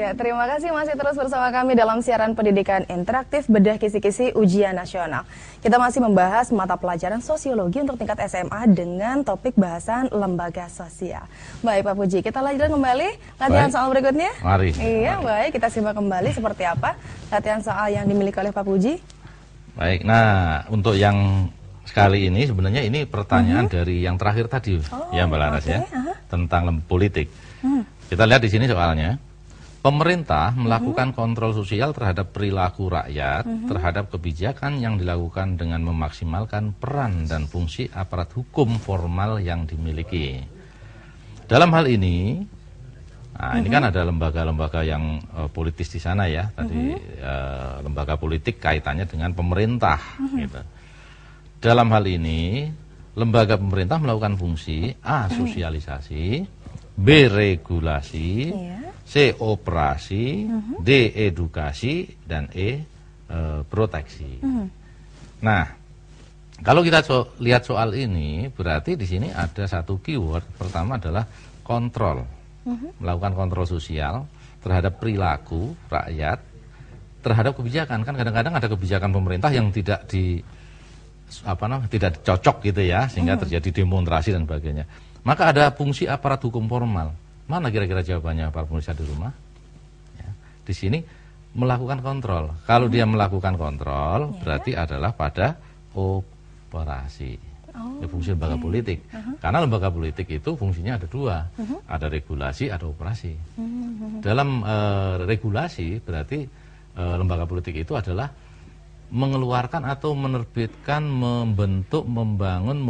Iya, terima kasih masih terus bersama kami dalam siaran pendidikan interaktif bedah kisi-kisi ujian nasional. Kita masih membahas mata pelajaran sosiologi untuk tingkat SMA dengan topik bahasan lembaga sosial. Baik Pak Puji, kita lanjutkan kembali latihan soal berikutnya. Mari. Iya, baik, kita simak kembali seperti apa latihan soal yang dimiliki oleh Pak Puji. Baik, nah untuk yang sekali ini sebenarnya ini pertanyaan dari yang terakhir tadi, ya Mbak Laras ya, tentang politik. Kita lihat di sini soalnya. Pemerintah melakukan kontrol sosial terhadap perilaku rakyat, terhadap kebijakan yang dilakukan dengan memaksimalkan peran dan fungsi aparat hukum formal yang dimiliki. Dalam hal ini, nah ini kan ada lembaga-lembaga yang politis di sana ya, tadi lembaga politik kaitannya dengan pemerintah. Gitu. Dalam hal ini, lembaga pemerintah melakukan fungsi A. Sosialisasi, B. Regulasi, C. Operasi, D. Edukasi, dan E. Proteksi. Nah, kalau kita lihat soal ini, berarti di sini ada satu keyword. Pertama adalah kontrol, melakukan kontrol sosial terhadap perilaku rakyat, terhadap kebijakan. Kan kadang-kadang ada kebijakan pemerintah yang tidak tidak cocok gitu ya, sehingga terjadi demonstrasi dan sebagainya. Maka ada fungsi aparat hukum formal. Mana kira-kira jawabannya para pemirsa di rumah? Ya, di sini melakukan kontrol. Kalau dia melakukan kontrol, berarti adalah pada operasi. Ya, fungsi lembaga politik. Karena lembaga politik itu fungsinya ada dua. Ada regulasi, ada operasi. Dalam regulasi berarti lembaga politik itu adalah mengeluarkan atau menerbitkan, membentuk, membangun,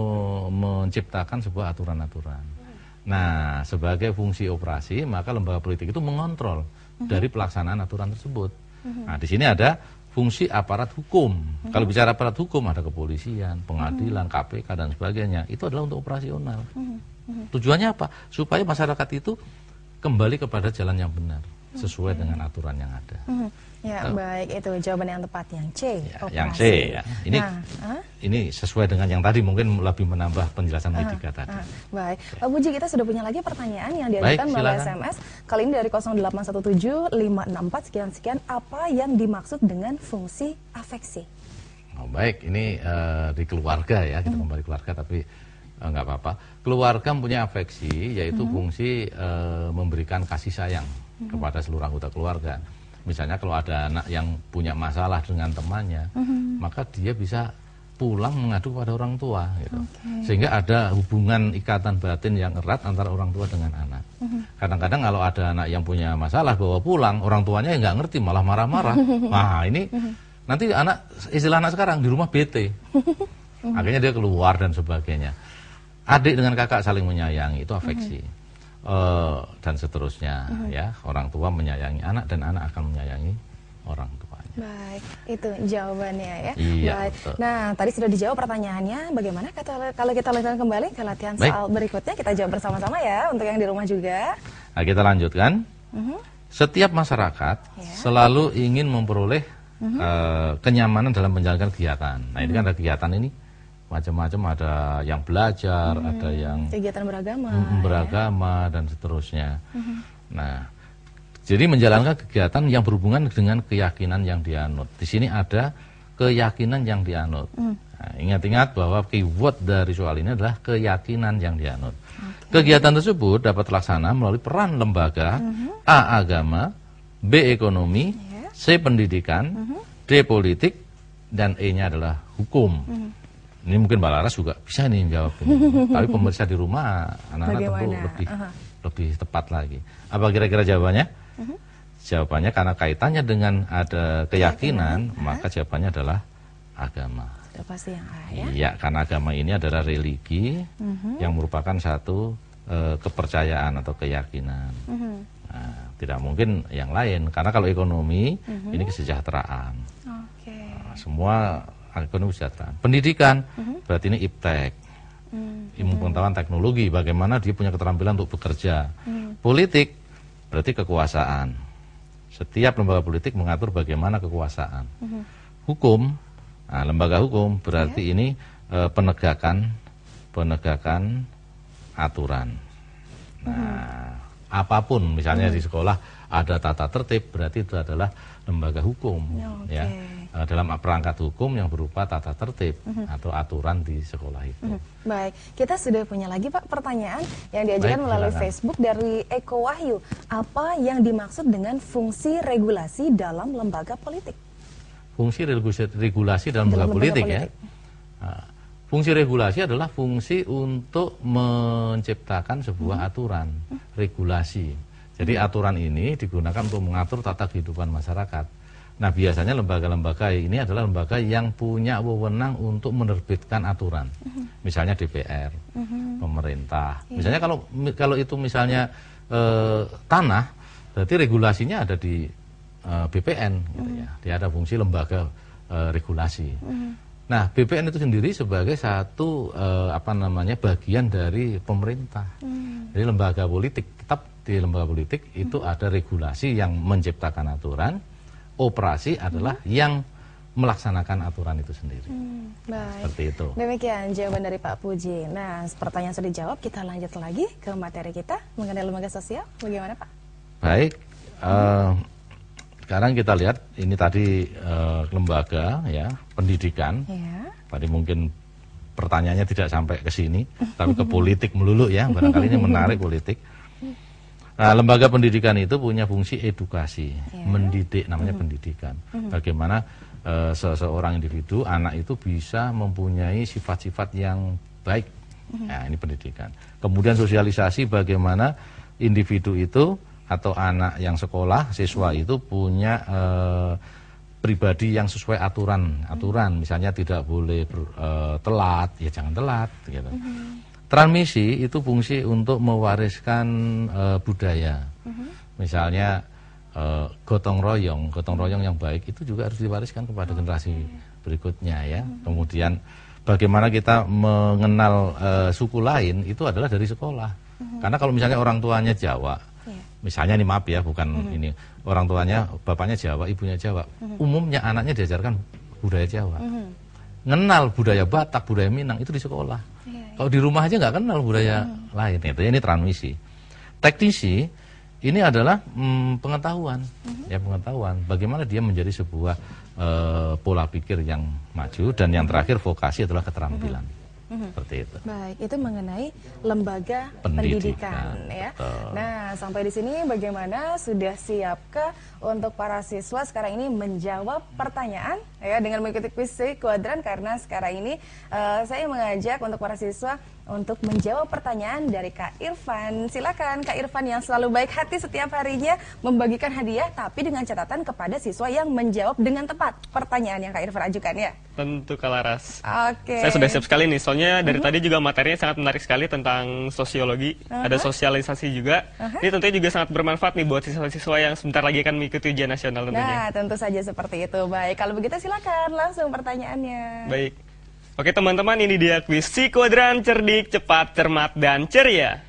menciptakan sebuah aturan-aturan. Nah, sebagai fungsi operasi, maka lembaga politik itu mengontrol dari pelaksanaan aturan tersebut. Nah, di sini ada fungsi aparat hukum. Kalau bicara aparat hukum, ada kepolisian, pengadilan, KPK, dan sebagainya. Itu adalah untuk operasional. Tujuannya apa? Supaya masyarakat itu kembali kepada jalan yang benar, sesuai dengan aturan yang ada. Ya, baik, itu jawaban yang tepat, yang C. Ya, yang C ya. Ini sesuai dengan yang tadi, mungkin lebih menambah penjelasan Medika tadi. Baik, Pak Puji, kita sudah punya lagi pertanyaan yang diajukan melalui SMS. Kali ini dari 0817 564 sekian. Apa yang dimaksud dengan fungsi afeksi? Oh, baik, ini di keluarga ya, kita kembali keluarga, tapi nggak apa-apa. Keluarga punya afeksi, yaitu fungsi memberikan kasih sayang kepada seluruh anggota keluarga. Misalnya kalau ada anak yang punya masalah dengan temannya, maka dia bisa pulang mengadu pada orang tua, gitu. Sehingga ada hubungan ikatan batin yang erat antara orang tua dengan anak. Kadang-kadang kalau ada anak yang punya masalah bawa pulang, orang tuanya nggak ngerti, malah marah-marah. Nah ini nanti istilah anak sekarang di rumah bete, akhirnya dia keluar dan sebagainya. Adik dengan kakak saling menyayangi, itu afeksi. Dan seterusnya ya, orang tua menyayangi anak dan anak akan menyayangi orang tuanya. Baik, itu jawabannya ya. Iya, baik. betul. Nah, tadi sudah dijawab pertanyaannya. Bagaimana kalau kita lanjutkan kembali ke latihan soal berikutnya, kita jawab bersama-sama ya untuk yang di rumah juga. Nah, kita lanjutkan. Setiap masyarakat selalu ingin memperoleh kenyamanan dalam menjalankan kegiatan. Nah, ini kan ada kegiatan ini macam-macam, ada yang belajar, ada yang kegiatan beragama, dan seterusnya. Nah, jadi menjalankan kegiatan yang berhubungan dengan keyakinan yang dianut. Di sini ada keyakinan yang dianut. Nah, ingat-ingat bahwa keyword dari soal ini adalah keyakinan yang dianut. Kegiatan tersebut dapat terlaksana melalui peran lembaga, A. Agama, B. Ekonomi, C. Pendidikan, D. Politik, dan E-nya adalah hukum. Ini mungkin Mbak Laras juga bisa nih jawab ini. Tapi pemirsa di rumah, anak-anak tentu lebih tepat lagi. Apa kira-kira jawabannya? Jawabannya karena kaitannya dengan ada keyakinan, maka jawabannya adalah agama. Sudah pasti yang A ya? Iya, karena agama ini adalah religi yang merupakan satu kepercayaan atau keyakinan. Nah, tidak mungkin yang lain, karena kalau ekonomi ini kesejahteraan. Nah, semua ekonomi kesejahteraan. Pendidikan berarti ini iptek, ilmu pengetahuan teknologi, bagaimana dia punya keterampilan untuk bekerja. Politik berarti kekuasaan. Setiap lembaga politik mengatur bagaimana kekuasaan. Hukum, nah, lembaga hukum berarti ini penegakan aturan. Nah, apapun misalnya di sekolah ada tata tertib, berarti itu adalah lembaga hukum, ya, dalam perangkat hukum yang berupa tata tertib atau aturan di sekolah itu. Baik, kita sudah punya lagi Pak pertanyaan yang diajukan melalui Facebook dari Eko Wahyu. Apa yang dimaksud dengan fungsi regulasi dalam lembaga politik? Fungsi regulasi dalam lembaga politik ya. Nah, fungsi regulasi adalah fungsi untuk menciptakan sebuah aturan regulasi. Jadi aturan ini digunakan untuk mengatur tata kehidupan masyarakat. Nah, biasanya lembaga-lembaga ini adalah lembaga yang punya wewenang untuk menerbitkan aturan. Misalnya DPR, pemerintah. Misalnya kalau itu misalnya tanah, berarti regulasinya ada di BPN gitu ya. Dia ada fungsi lembaga regulasi. Nah, BPN itu sendiri sebagai satu bagian dari pemerintah. Jadi lembaga politik, tetap di lembaga politik itu ada regulasi yang menciptakan aturan, operasi adalah yang melaksanakan aturan itu sendiri. Baik. Seperti itu. Demikian jawaban dari Pak Puji. Nah, pertanyaan sudah dijawab, kita lanjut lagi ke materi kita mengenai lembaga sosial. Bagaimana Pak? Baik. Sekarang kita lihat ini tadi lembaga ya pendidikan. Ya. Tadi mungkin pertanyaannya tidak sampai ke sini, tapi ke politik melulu ya. Barangkali ini menarik politik. Nah, lembaga pendidikan itu punya fungsi edukasi, mendidik, namanya pendidikan. Bagaimana seseorang individu, anak itu bisa mempunyai sifat-sifat yang baik. Nah, ini pendidikan. Kemudian sosialisasi bagaimana individu itu atau anak yang sekolah, siswa itu punya pribadi yang sesuai aturan. Misalnya tidak boleh telat, ya jangan telat gitu. Transmisi itu fungsi untuk mewariskan budaya. Misalnya gotong royong yang baik itu juga harus diwariskan kepada generasi berikutnya ya. Kemudian bagaimana kita mengenal suku lain itu adalah dari sekolah. Karena kalau misalnya orang tuanya Jawa, misalnya ini maaf ya, bukan ini orang tuanya bapaknya Jawa, ibunya Jawa, umumnya anaknya diajarkan budaya Jawa. Ngenal budaya Batak, budaya Minang itu di sekolah. Kalau di rumah aja nggak kenal budaya lain, itu ini transmisi. Teknisi ini adalah pengetahuan, ya pengetahuan. Bagaimana dia menjadi sebuah pola pikir yang maju, dan yang terakhir vokasi adalah keterampilan. Seperti itu. Baik, itu mengenai lembaga pendidikan ya. Betul. Nah, sampai di sini bagaimana, sudah siapkah untuk para siswa sekarang ini menjawab pertanyaan ya dengan mengikuti kuis kuadran? Karena sekarang ini saya mengajak untuk para siswa untuk menjawab pertanyaan dari Kak Irfan. Silakan Kak Irfan yang selalu baik hati setiap harinya membagikan hadiah, tapi dengan catatan kepada siswa yang menjawab dengan tepat pertanyaan yang Kak Irfan ajukan ya. Tentu Kak Laras. Oke. Saya sudah siap sekali nih, soalnya dari tadi juga materinya sangat menarik sekali tentang sosiologi, ada sosialisasi juga. Ini tentunya juga sangat bermanfaat nih buat siswa-siswa yang sebentar lagi akan mengikuti ujian nasional tentunya. Nah, tentu saja seperti itu. Baik, kalau begitu silakan langsung pertanyaannya. Baik. Oke teman-teman, ini dia kuis Si Kuadran, cerdik, cepat, cermat, dan ceria.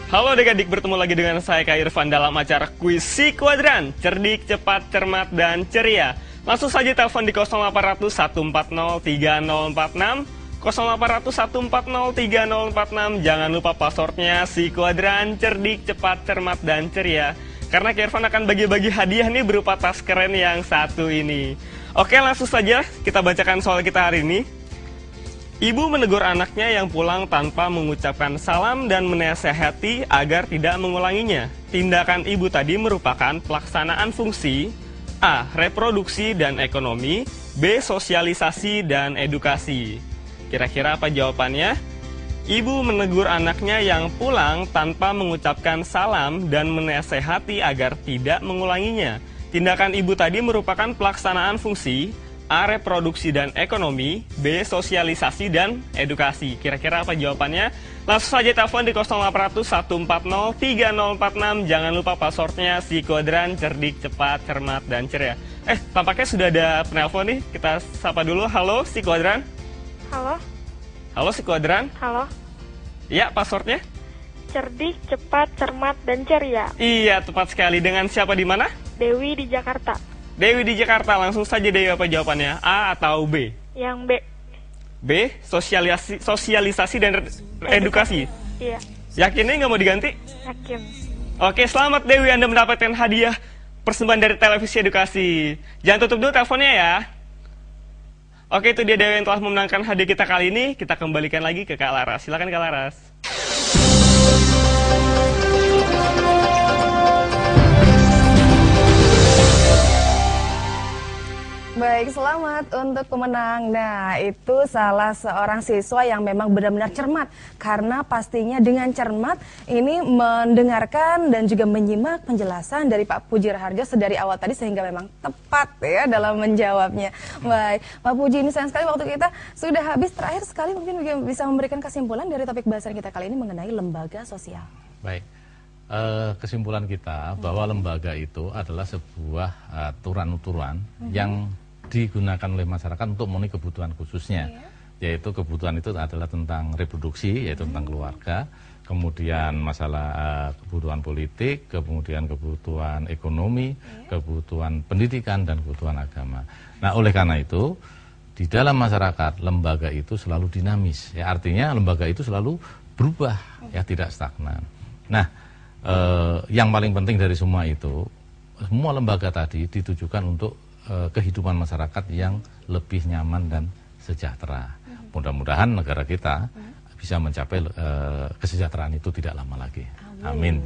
Halo adik-adik, bertemu lagi dengan saya Kak Irfan dalam acara kuis Si Kuadran, cerdik, cepat, cermat, dan ceria. Langsung saja telepon di 0800 140 3046. 0800 140 3046. Jangan lupa passwordnya Si Kuadran, cerdik, cepat, cermat, dan ceria. Karena Kak Irfan akan bagi-bagi hadiah nih berupa tas keren yang satu ini. Oke, langsung saja kita bacakan soal kita hari ini. Ibu menegur anaknya yang pulang tanpa mengucapkan salam dan menasehati agar tidak mengulanginya. Tindakan ibu tadi merupakan pelaksanaan fungsi A. Reproduksi dan ekonomi, B. Sosialisasi dan edukasi. Kira-kira apa jawabannya? Ibu menegur anaknya yang pulang tanpa mengucapkan salam dan menasehati agar tidak mengulanginya. Tindakan ibu tadi merupakan pelaksanaan fungsi A. Reproduksi dan ekonomi, B. Sosialisasi dan edukasi. Kira-kira apa jawabannya? Langsung saja telepon di 0800 140 3046. Jangan lupa passwordnya Si Kuadran, cerdik, cepat, cermat, dan ceria. Tampaknya sudah ada penelpon nih. Kita sapa dulu. Halo Si Kuadran. Halo. Halo Si Kuadran. Halo. Ya, passwordnya? Cerdik, cepat, cermat, dan ceria. Iya, tepat sekali. Dengan siapa di mana? Dewi di Jakarta. Dewi di Jakarta. Langsung saja Dewi, apa jawabannya? A atau B? Yang B. B. Sosialisasi dan edukasi. Iya. Yakin nih nggak mau diganti? Yakin. Oke, selamat Dewi, Anda mendapatkan hadiah persembahan dari Televisi Edukasi. Jangan tutup dulu teleponnya ya. Oke, itu dia Dewi yang telah memenangkan hadiah kita kali ini. Kita kembalikan lagi ke Kak Laras. Silakan Kak Laras. Baik, selamat untuk pemenang. Nah, itu salah seorang siswa yang memang benar-benar cermat. Karena pastinya dengan cermat ini mendengarkan dan juga menyimak penjelasan dari Pak Puji Raharjo sedari awal tadi sehingga memang tepat ya dalam menjawabnya. Baik, Pak Puji, ini sayang sekali waktu kita sudah habis. Terakhir sekali mungkin bisa memberikan kesimpulan dari topik bahasan kita kali ini mengenai lembaga sosial. Baik. Kesimpulan kita bahwa lembaga itu adalah sebuah aturan-aturan yang digunakan oleh masyarakat untuk memenuhi kebutuhan khususnya, yaitu kebutuhan itu adalah tentang reproduksi, yaitu tentang keluarga, kemudian masalah kebutuhan politik, kemudian kebutuhan ekonomi, kebutuhan pendidikan, dan kebutuhan agama. Nah, oleh karena itu, di dalam masyarakat, lembaga itu selalu dinamis, ya, artinya lembaga itu selalu berubah, ya, tidak stagnan. Nah, yang paling penting dari semua itu, semua lembaga tadi ditujukan untuk kehidupan masyarakat yang lebih nyaman dan sejahtera. Mudah-mudahan negara kita bisa mencapai kesejahteraan itu tidak lama lagi. Amin.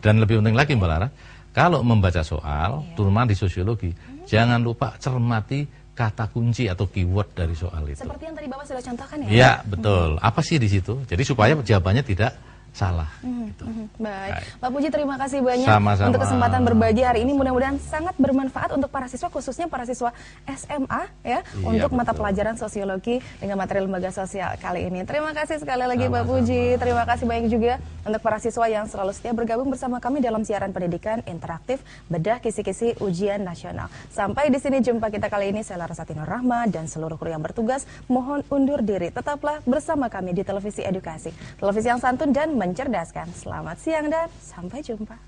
Dan lebih penting lagi Mbak Lara, kalau membaca soal, terutama di sosiologi, jangan lupa cermati kata kunci atau keyword dari soal itu. Seperti yang tadi Bapak sudah contohkan ya? Iya, betul. Apa sih di situ? Jadi supaya jawabannya tidak salah. Gitu. Baik, Pak Puji, terima kasih banyak Sama-sama. untuk kesempatan berbagi hari ini. Mudah-mudahan sangat bermanfaat untuk para siswa, khususnya para siswa SMA ya, untuk mata pelajaran sosiologi dengan materi lembaga sosial kali ini. Terima kasih sekali lagi Pak Puji. Terima kasih banyak juga untuk para siswa yang selalu setia bergabung bersama kami dalam siaran pendidikan interaktif bedah kisi-kisi ujian nasional. Sampai di sini jumpa kita kali ini. Saya Larasati Nur Rahma dan seluruh kru yang bertugas mohon undur diri. Tetaplah bersama kami di Televisi Edukasi, televisi yang santun dan mencerdaskan. Selamat siang dan sampai jumpa.